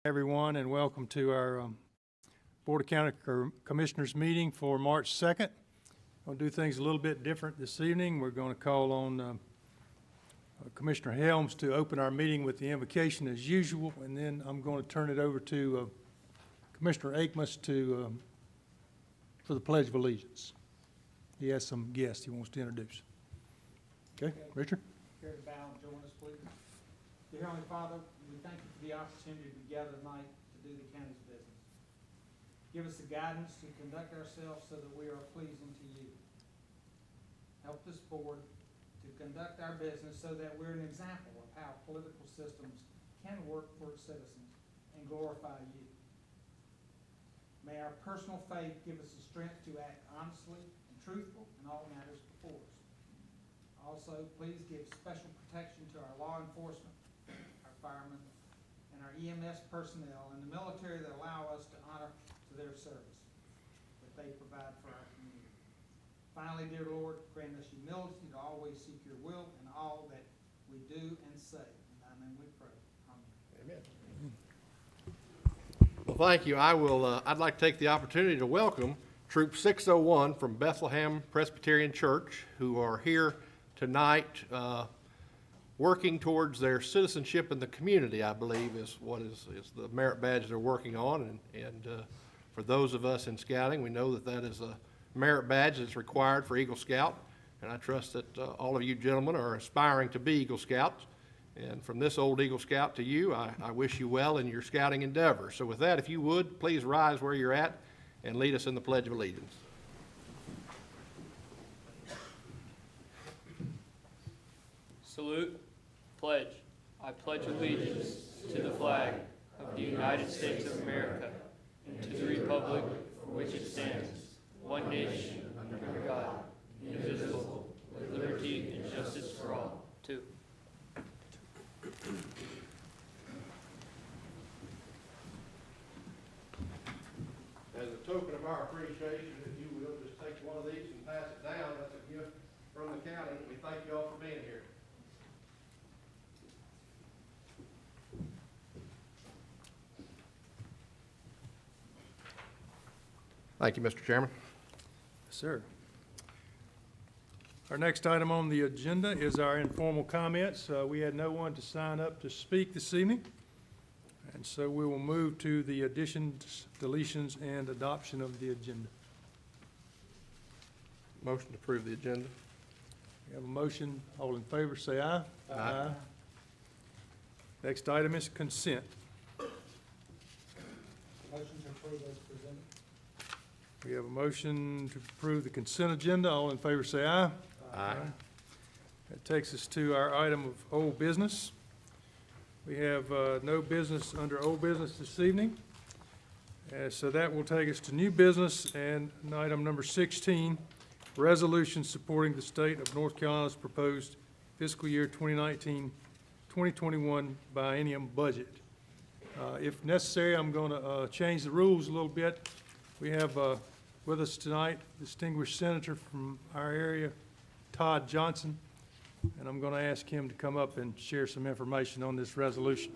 Everyone, and welcome to our Board of County Commissioners meeting for March 2nd. We'll do things a little bit different this evening. We're going to call on Commissioner Helms to open our meeting with the invocation as usual, and then I'm going to turn it over to Commissioner Akmus for the Pledge of Allegiance. He has some guests he wants to introduce. Okay, Richard? Here to bow and join us, please. Dear Heavenly Father, we thank you for the opportunity to gather tonight to do the county's business. Give us the guidance to conduct ourselves so that we are pleasing to you. Help this board to conduct our business so that we're an example of how political systems can work for its citizens and glorify you. May our personal faith give us the strength to act honestly and truthful in all matters before us. Also, please give special protection to our law enforcement, our firemen, and our EMS personnel and the military that allow us to honor to their service that they provide for our community. Finally, dear Lord, grant us humility to always seek your will in all that we do and say. In thy name we pray. Amen. Amen. Well, thank you. I'd like to take the opportunity to welcome Troop 601 from Bethlehem Presbyterian Church, who are here tonight working towards their citizenship in the community, I believe, is the merit badge they're working on. And for those of us in scouting, we know that is a merit badge that's required for Eagle Scout. And I trust that all of you gentlemen are aspiring to be Eagle Scouts. And from this old Eagle Scout to you, I wish you well in your scouting endeavor. So with that, if you would, please rise where you're at and lead us in the Pledge of Allegiance. Salute. Pledge. I pledge allegiance to the flag of the United States of America and to the republic for which it stands, one nation, under God, indivisible, with liberty and justice for all. Two. As a token of our appreciation, if you will, just take one of these and pass it down. That's a gift from the county. We thank you all for being here. Thank you, Mr. Chairman. Yes, sir. Our next item on the agenda is our informal comments. We had no one to sign up to speak this evening, and so we will move to the additions, deletions, and adoption of the agenda. Motion to approve the agenda. We have a motion. All in favor, say aye. Aye. Next item is consent. Motion to approve as presented. We have a motion to approve the consent agenda. All in favor, say aye. Aye. That takes us to our item of old business. We have no business under old business this evening. So that will take us to new business and item number 16, resolution supporting the state of North Carolina's proposed fiscal year 2019-2021 biennium budget. If necessary, I'm going to change the rules a little bit. We have with us tonight distinguished senator from our area, Todd Johnson, and I'm going to ask him to come up and share some information on this resolution.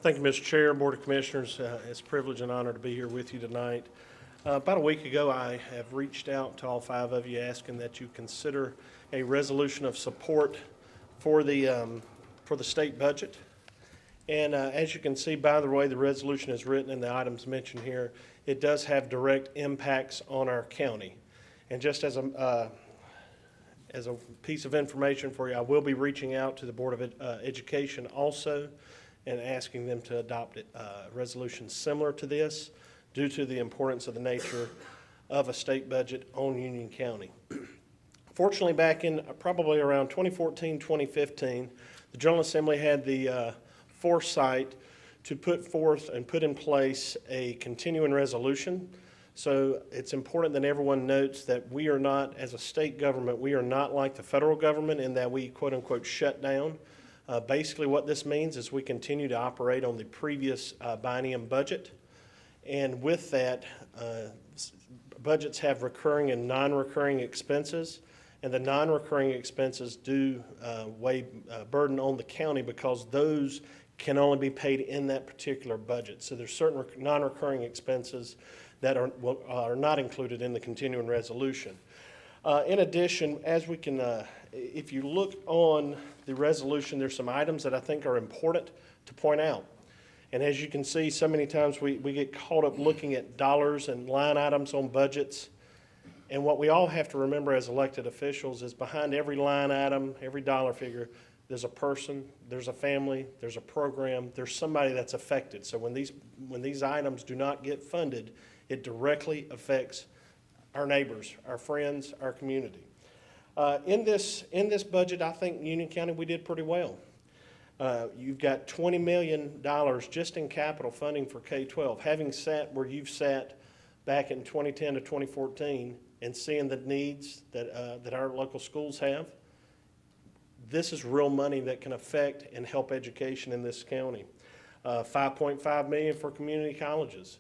Thank you, Mr. Chair, Board of Commissioners. It's a privilege and honor to be here with you tonight. About a week ago, I have reached out to all five of you asking that you consider a resolution of support for the state budget. And as you can see by the way the resolution is written and the items mentioned here, it does have direct impacts on our county. And just as a piece of information for you, I will be reaching out to the Board of Education also and asking them to adopt a resolution similar to this due to the importance of the nature of a state budget on Union County. Fortunately, back in probably around 2014, 2015, the General Assembly had the foresight to put forth and put in place a continuing resolution. So it's important that everyone notes that we are not, as a state government, we are not like the federal government in that we quote unquote shut down. Basically what this means is we continue to operate on the previous biennium budget. And with that, budgets have recurring and non-recurring expenses. And the non-recurring expenses do weigh burden on the county because those can only be paid in that particular budget. So there's certain non-recurring expenses that are not included in the continuing resolution. In addition, as we can, if you look on the resolution, there's some items that I think are important to point out. And as you can see, so many times we get caught up looking at dollars and line items on budgets. And what we all have to remember as elected officials is behind every line item, every dollar figure, there's a person, there's a family, there's a program, there's somebody that's affected. So when these items do not get funded, it directly affects our neighbors, our friends, our community. In this budget, I think Union County, we did pretty well. You've got $20 million just in capital funding for K-12. Having sat where you've sat back in 2010 to 2014 and seeing the needs that our local schools have, this is real money that can affect and help education in this county. $5.5 million for community colleges.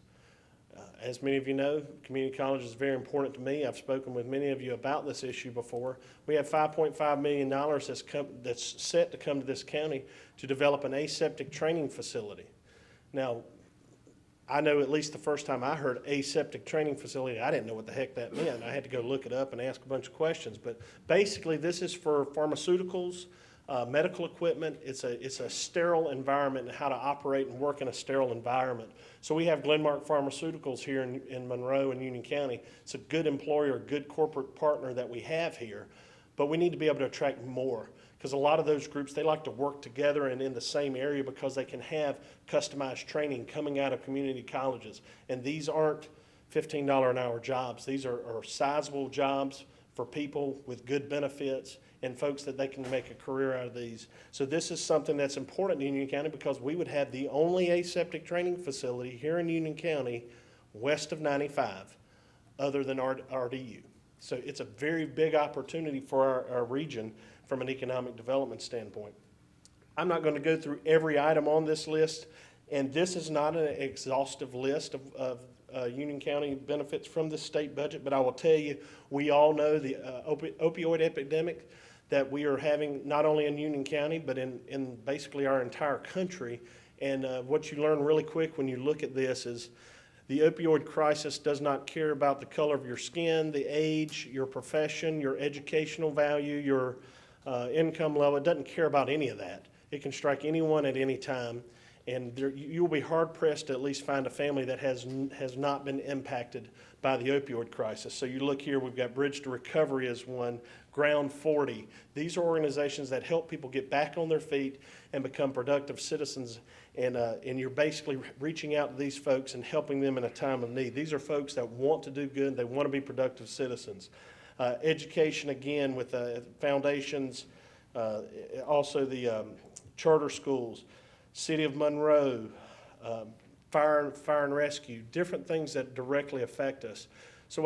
As many of you know, community college is very important to me. I've spoken with many of you about this issue before. We have $5.5 million that's set to come to this county to develop an aseptic training facility. Now, I know at least the first time I heard aseptic training facility, I didn't know what the heck that meant. I had to go look it up and ask a bunch of questions. But basically, this is for pharmaceuticals, medical equipment. It's a sterile environment and how to operate and work in a sterile environment. So we have Glenmark Pharmaceuticals here in Monroe and Union County. It's a good employer, a good corporate partner that we have here. But we need to be able to attract more, because a lot of those groups, they like to work together and in the same area because they can have customized training coming out of community colleges. And these aren't $15 an hour jobs. These are sizable jobs for people with good benefits and folks that they can make a career out of these. So this is something that's important in Union County because we would have the only aseptic training facility here in Union County west of 95 other than RDU. So it's a very big opportunity for our region from an economic development standpoint. I'm not going to go through every item on this list, and this is not an exhaustive list of Union County benefits from the state budget, but I will tell you, we all know the opioid epidemic that we are having not only in Union County, but in basically our entire country. And what you learn really quick when you look at this is the opioid crisis does not care about the color of your skin, the age, your profession, your educational value, your income level. It doesn't care about any of that. It can strike anyone at any time. And you'll be hard-pressed to at least find a family that has not been impacted by the opioid crisis. So you look here, we've got Bridge to Recovery as one, Ground 40. These are organizations that help people get back on their feet and become productive citizens. And you're basically reaching out to these folks and helping them in a time of need. These are folks that want to do good. They want to be productive citizens. Education, again, with foundations, also the charter schools, City of Monroe, fire and rescue, different things that directly affect us. So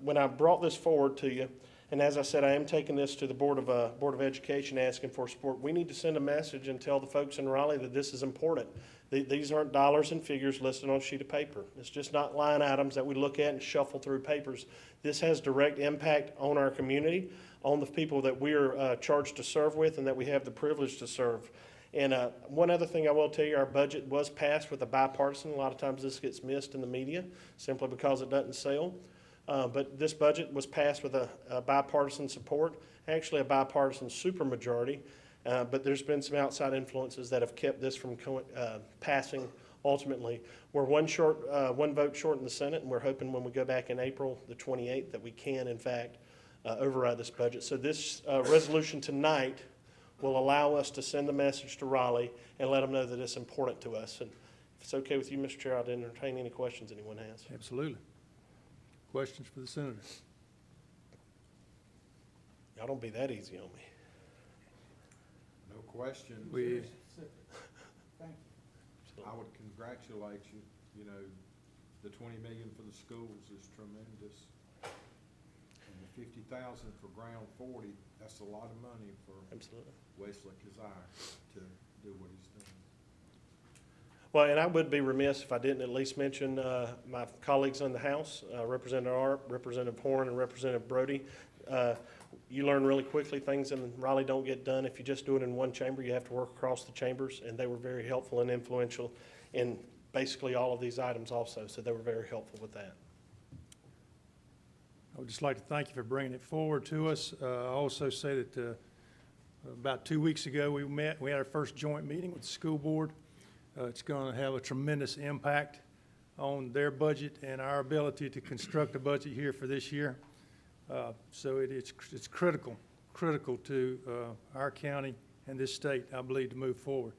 when I brought this forward to you, and as I said, I am taking this to the Board of Education asking for support. We need to send a message and tell the folks in Raleigh that this is important. These aren't dollars and figures listed on a sheet of paper. It's just not line items that we look at and shuffle through papers. This has direct impact on our community, on the people that we are charged to serve with and that we have the privilege to serve. And one other thing I will tell you, our budget was passed with a bipartisan. A lot of times this gets missed in the media simply because it doesn't sell. But this budget was passed with a bipartisan support, actually a bipartisan supermajority. But there's been some outside influences that have kept this from passing ultimately. We're one vote short in the Senate, and we're hoping when we go back in April the 28th that we can, in fact, override this budget. So this resolution tonight will allow us to send the message to Raleigh and let them know that it's important to us. And if it's okay with you, Mr. Chair, I'd entertain any questions anyone has. Absolutely. Questions for the senator? Y'all don't be that easy on me. No question. We, Thank you. I would congratulate you. You know, the 20 million for the schools is tremendous. And the 50,000 for Ground 40, that's a lot of money for Absolutely. Wesley Kazire to do what he's doing. Well, and I would be remiss if I didn't at least mention my colleagues in the House, Representative Art, Representative Horn, and Representative Brody. you learn really quickly. Things in Raleigh don't get done if you just do it in one chamber. You have to work across the chambers, and they were very helpful and influential in basically all of these items also, so they were very helpful with that. I would just like to thank you for bringing it forward to us. I also say that about 2 weeks ago, we had our first joint meeting with the school board. It's going to have a tremendous impact on their budget and our ability to construct a budget here for this year. So it's critical to our county and this state, I believe, to move forward.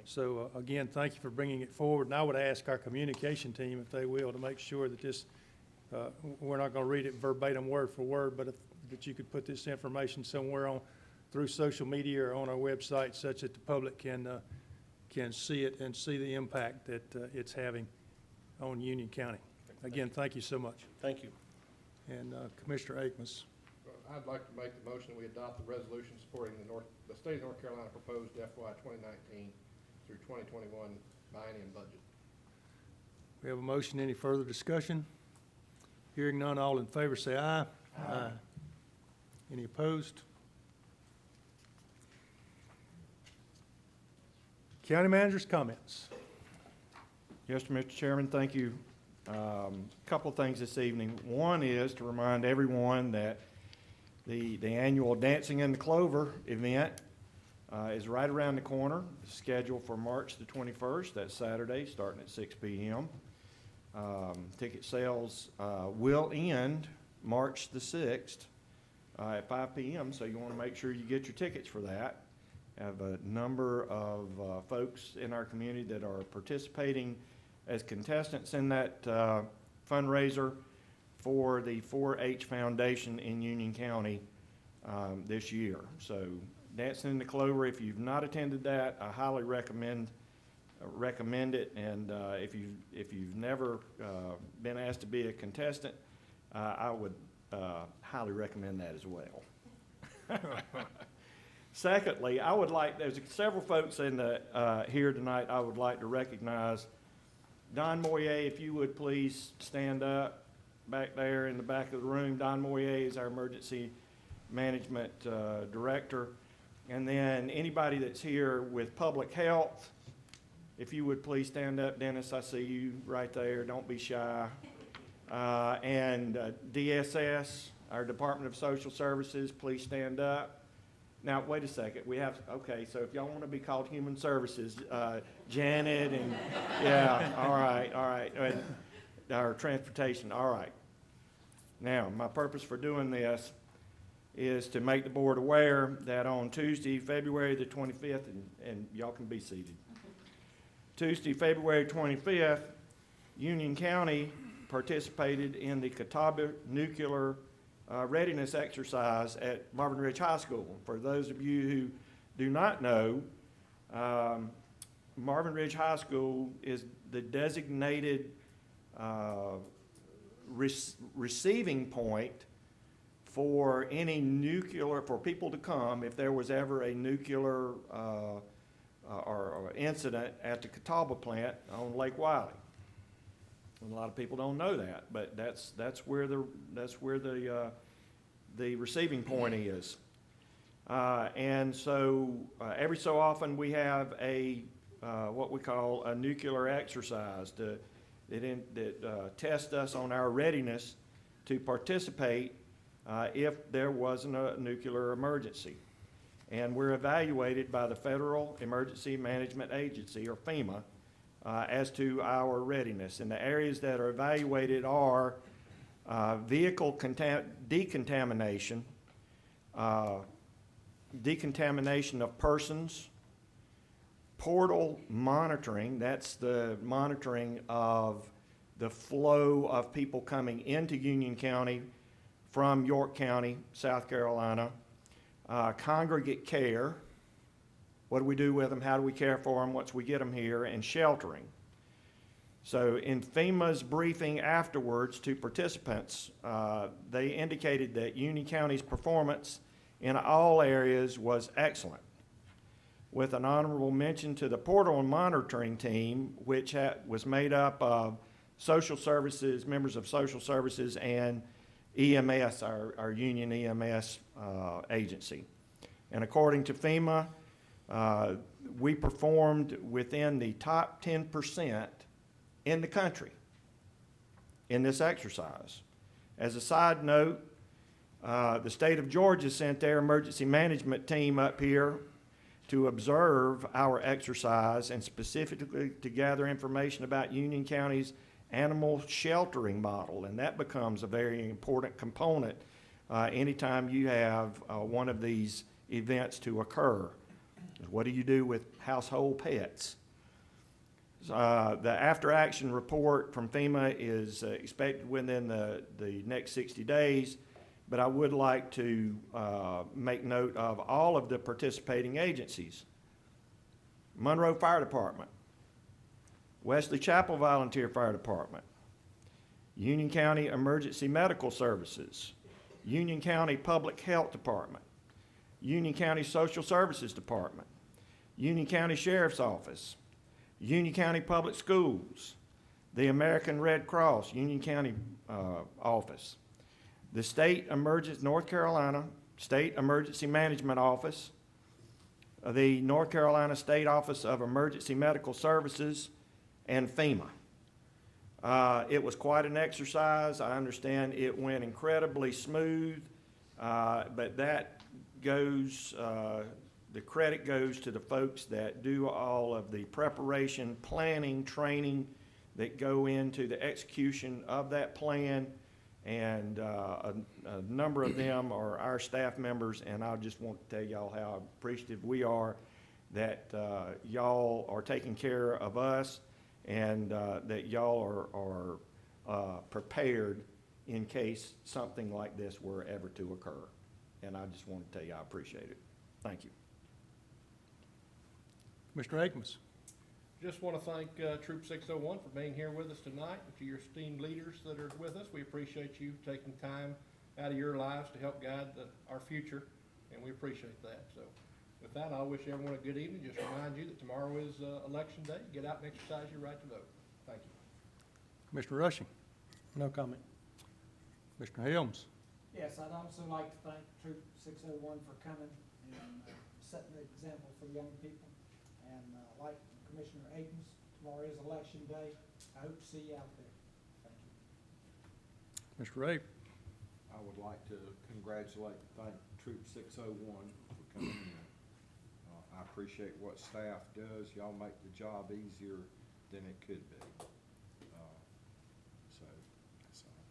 So again, thank you for bringing it forward. And I would ask our communication team, if they will, to make sure that this, we're not going to read it verbatim word for word, but that you could put this information somewhere on through social media or on our website such that the public can see it and see the impact that it's having on Union County. Again, thank you so much. Thank you. And Commissioner Akins. I'd like to make the motion, we adopt the resolution supporting the state of North Carolina proposed FY 2019 through 2021 biennium budget. We have a motion. Any further discussion? Hearing none, all in favor say aye. Aye. Any opposed? County manager's comments. Yes, Mr. Chairman, thank you. Couple of things this evening. One is to remind everyone that the annual Dancing in the Clover event is right around the corner. It's scheduled for March the 21st, that's Saturday, starting at 6 p.m. Ticket sales will end March the 6th at 5 p.m., so you want to make sure you get your tickets for that. Have a number of folks in our community that are participating as contestants in that fundraiser for the 4-H Foundation in Union County this year. So Dancing in the Clover, if you've not attended that, I highly recommend it. And if you've never been asked to be a contestant, I would highly recommend that as well. Secondly, there's several folks in the here tonight I would like to recognize. Don Moyer, if you would please stand up back there in the back of the room. Don Moyer is our emergency management director. And then anybody that's here with public health, if you would please stand up. Dennis, I see you right there. Don't be shy. And DSS, our Department of Social Services, please stand up. Now, wait a second. Okay, so if y'all want to be called Human Services, Janet and, yeah, all right. And our transportation, all right. Now, my purpose for doing this is to make the board aware that on Tuesday, February the 25th, and y'all can be seated. Tuesday, February 25th, Union County participated in the Catawba Nuclear readiness exercise at Marvin Ridge High School. For those of you who do not know, Marvin Ridge High School is the designated receiving point for any nuclear, for people to come if there was ever a nuclear or incident at the Catawba plant on Lake Wiley. And a lot of people don't know that, but that's where the receiving point is. And so every so often we have a what we call a nuclear exercise that tests us on our readiness to participate if there wasn't a nuclear emergency. And we're evaluated by the Federal Emergency Management Agency, or FEMA, as to our readiness. And the areas that are evaluated are vehicle decontamination, decontamination of persons, portal monitoring, that's the monitoring of the flow of people coming into Union County from York County, South Carolina, congregate care, what do we do with them, how do we care for them once we get them here, and sheltering. So in FEMA's briefing afterwards to participants, they indicated that Union County's performance in all areas was excellent, with an honorable mention to the portal and monitoring team, which was made up of social services, members of social services, and EMS, our union EMS agency. And according to FEMA, we performed within the top 10% in the country in this exercise. As a side note, the state of Georgia sent their emergency management team up here to observe our exercise and specifically to gather information about Union County's animal sheltering model, and that becomes a very important component anytime you have one of these events to occur. What do you do with household pets? The after-action report from FEMA is expected within the next 60 days, but I would like to make note of all of the participating agencies. Monroe Fire Department, Wesley Chapel Volunteer Fire Department, Union County Emergency Medical Services, Union County Public Health Department, Union County Social Services Department, Union County Sheriff's Office, Union County Public Schools, the American Red Cross Union County office, the North Carolina State Emergency Management Office, the North Carolina State Office of Emergency Medical Services, and FEMA. It was quite an exercise. I understand it went incredibly smooth, but that goes, the credit goes to the folks that do all of the preparation, planning, training that go into the execution of that plan, and a number of them are our staff members, and I just want to tell y'all how appreciative we are that y'all are taking care of us, and that y'all are prepared in case something like this were ever to occur. And I just want to tell you I appreciate it. Thank you. Commissioner Akins. Just want to thank Troop 601 for being here with us tonight, and to your esteemed leaders that are with us. We appreciate you taking time out of your lives to help guide our future, and we appreciate that. So with that, I wish everyone a good evening. Just remind you that tomorrow is election day. Get out and exercise your right to vote. Thank you. Commissioner Rushing. No comment. Commissioner Helms. Yes, I'd also like to thank Troop 601 for coming and setting the example for young people. And like Commissioner Akins, tomorrow is election day. I hope to see you out there. Thank you. Mr. Ray. I would like to congratulate and thank Troop 601 for coming in. I appreciate what staff does. Y'all make the job easier than it could be. So, that's all.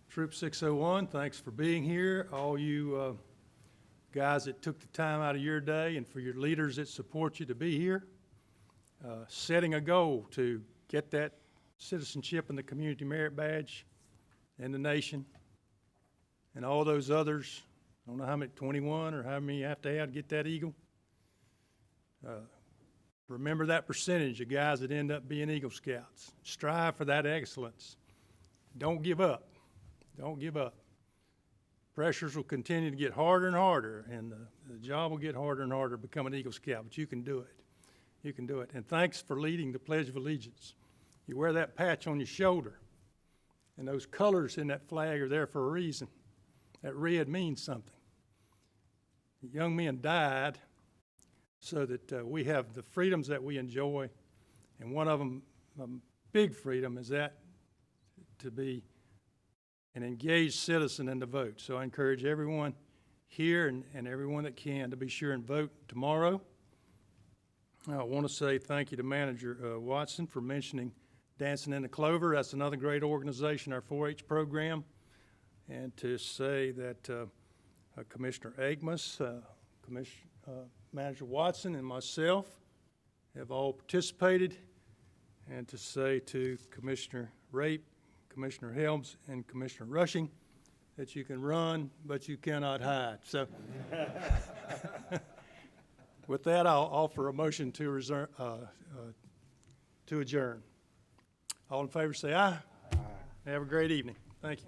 Troop 601, thanks for being here. All you guys that took the time out of your day, and for your leaders that support you to be here, setting a goal to get that citizenship and the community merit badge in the nation, and all those others. I don't know how many, 21 or how many you have to get that Eagle. Remember that percentage of guys that end up being Eagle Scouts. Strive for that excellence. Don't give up. Don't give up. Pressures will continue to get harder and harder, and the job will get harder and harder becoming an Eagle Scout, but you can do it. You can do it. And thanks for leading the Pledge of Allegiance. You wear that patch on your shoulder, and those colors in that flag are there for a reason. That red means something. The young men died so that we have the freedoms that we enjoy, and one of them, a big freedom, is that to be an engaged citizen and to vote. So I encourage everyone here and everyone that can to be sure and vote tomorrow. I want to say thank you to Manager Watson for mentioning Dancing in the Clover. That's another great organization, our 4-H program. And to say that Commissioner Agmas, Manager Watson, and myself have all participated. And to say to Commissioner Rape, Commissioner Helms, and Commissioner Rushing that you can run, but you cannot hide. So with that, I'll offer a motion to adjourn. All in favor say aye. Aye. Have a great evening. Thank you.